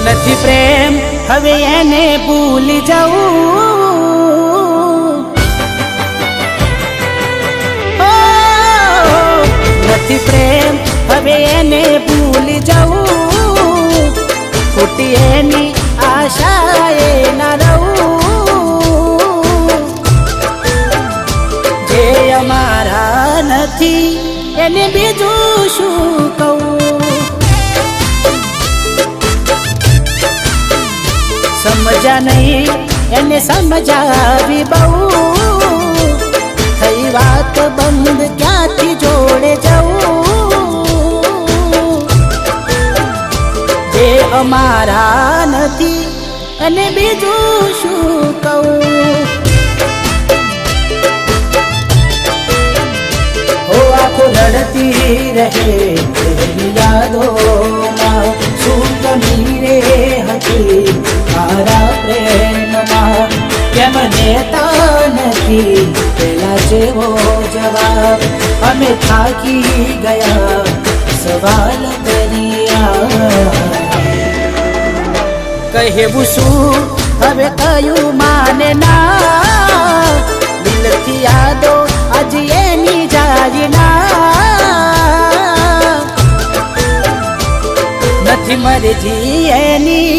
નથી પ્રેમ હવે એને ભૂલી જવું, નથી પ્રેમ હવે એને ભૂલી જવું, ખોટી એની આશાએ ના રહું, જે અમારા નથી એને બીજું શું કહું, સમજા નહીં એને સમજાવી બહુ, થઈ વાત બંધ ક્યાંથી જોડે જવું, જે અમારા નથી અને બીજું શું કહું, હો આંખો લડતી રહે તેરી યાદોમાં, શું કમી રે હતી મારા પ્રેમમાં, કેમ દેતા નથી પેલા જેવો જવાબ, અમે થાકી ગયા સવાલ કર્યા, કહેવું શું હવે કયું માને ના, દિલથી યાદો આજ એની જાય ના, નથી મરજી એની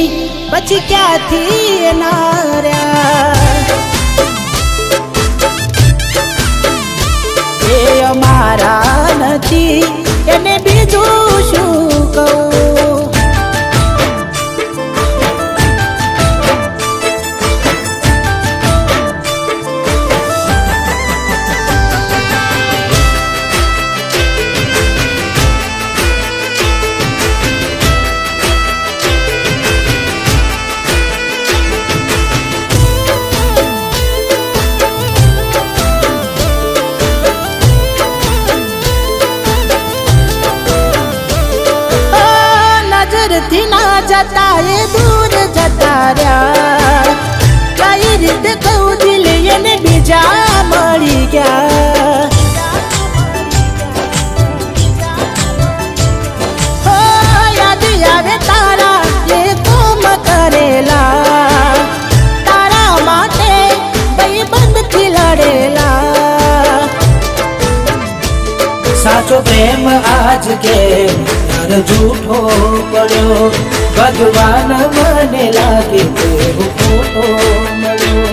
પછી ક્યાંથી નાર્યા, એ અમારા નથી એને બીજું શું કહું, થી ના જતા એ દૂર જતા રહ્યા, કઈ રીતે કહું દિલ એને બીજા મળી ગયા, હો યાદ આવે તારા એ કોમ કરેલા, તારા માટે ભાઈબંધથી લડેલા, સાચો પ્રેમ આજ કે झूठो पड़ो, भगवान मने लागे तेरो फोटो मळ्यो,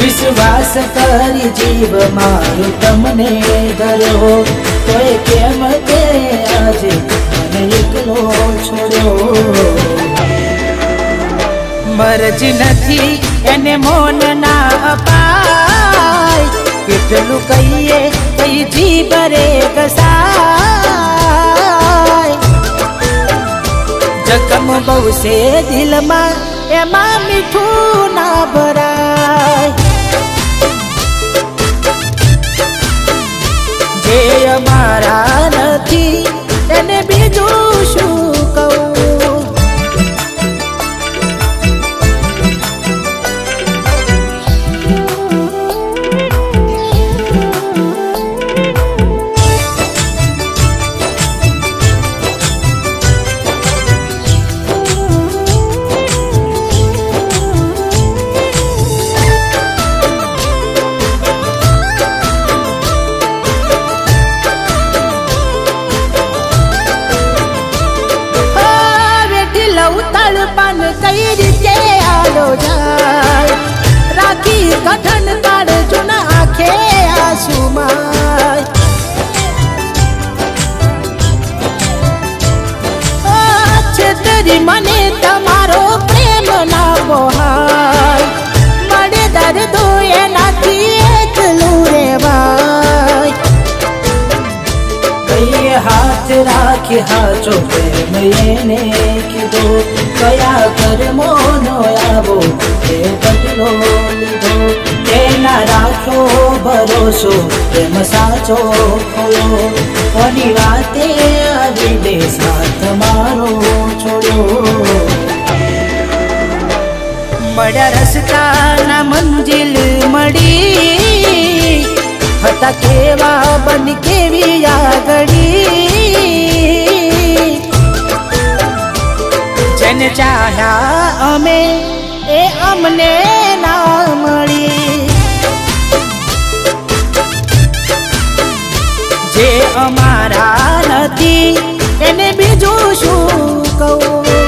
विश्वास करी जीव मारो तमने धर्यो, तोय केम ते आजे मने एकलो छोड्यो, मरजी नथी एने मोन ना अपाय, કેટલું કહીએ કઈ જીભ રે કસાય, જખમ બહુ છે દિલમાં એમાં મીઠું ના ભરાય, જે અમારા નથી એને બીજું શું કહું, તળપણ કઈ રીતે આલો જાય, રાખી કઠણ કાઢજો ના આંખે આંસુમાં, છેતરી મને તમારો પ્રેમ ના પોહાય, મળે દર્દો એનાથી એકલું રેવાય, કઈ હાથ રાખી હાચો પ્રેમ એને કીધો, કયા કર્મોનો આવો એ બદલો લીધો, એના રાખો ભરોસો પ્રેમ સાચો ખોયો, કોની વાતે આવી દે સાથ મારો છોડ્યો, મળ્યા રસ્તાના મંજિલ મળી, હતા કેવા બન કેવી આગળી, જેને ચાહ્યા અમે એ અમને ના મળી, જે અમારા નથી એને બીજું શું કહું.